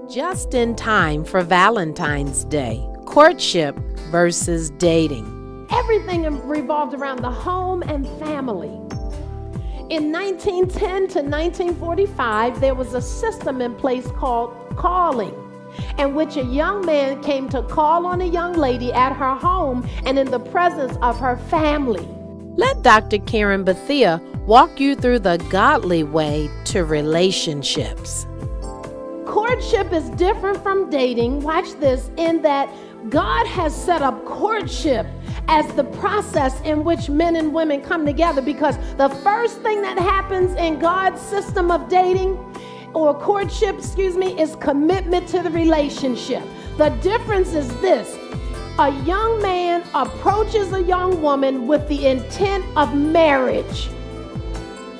Just in time for Valentine's Day, courtship versus dating. Everything revolved around the home and family. In 1910 to 1945, there was a system in place called calling, in which a young man came to call on a young lady at her home and in the presence of her family. Let Dr. Karen Bethea walk you through the godly way to relationships. Courtship is different from dating, watch this, in that God has set up courtship as the process in which men and women come together, because the first thing that happens in God's system of dating or courtship, is commitment to the relationship. The difference is this: a young man approaches a young woman with the intent of marriage.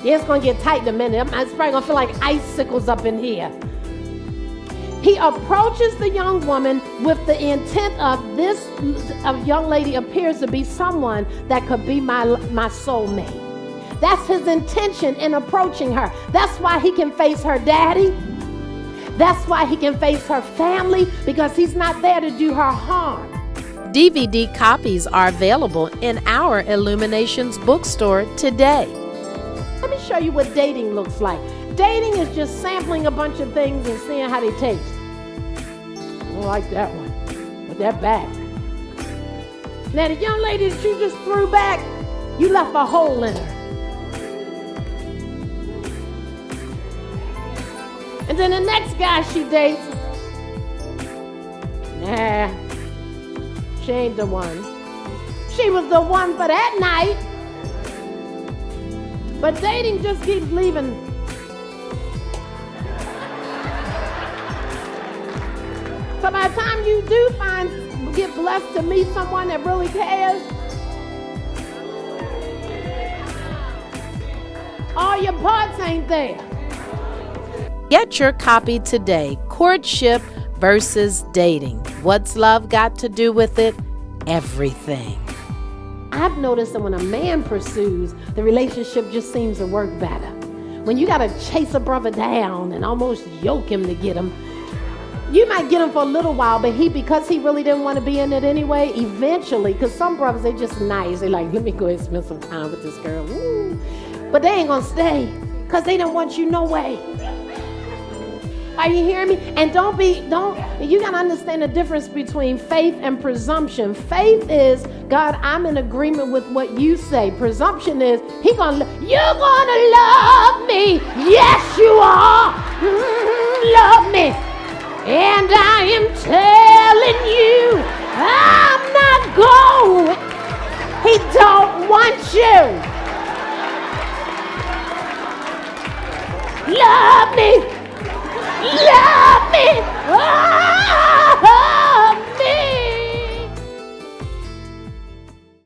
Yeah, it's going to get tight in a minute. It's probably going to feel like icicles up in here. He approaches the young woman with the intent of this young lady appears to be someone that could be my soulmate. That's his intention in approaching her. That's why he can face her daddy. That's why he can face her family, because he's not there to do her harm. DVD copies are available in our Illuminations bookstore today. Let me show you what dating looks like. Dating is just sampling a bunch of things and seeing how they taste. I don't like that one, but that back. Now the young lady that you just threw back, you left a hole in her. And then the next guy she dates, nah, she ain't the one. She was the one for that night. But dating just keeps leaving. So by the time you do get blessed to meet someone that really cares, all your parts ain't there. Get your copy today. Courtship versus dating. What's love got to do with it? Everything. I've noticed that when a man pursues, the relationship just seems to work better. When you got to chase a brother down and almost yoke him to get him, you might get him for a little while, but because he really didn't want to be in it anyway, eventually, because some brothers, they just nice. They like, let me go ahead and spend some time with this girl. Woo. But they ain't going to stay because they don't want you no way. Are you hearing me? And you got to understand the difference between faith and presumption. Faith is, God, I'm in agreement with what you say. Presumption is, you're going to love me. Yes, you are. Love me. And I am telling you, I'm not going. He don't want you. Love me.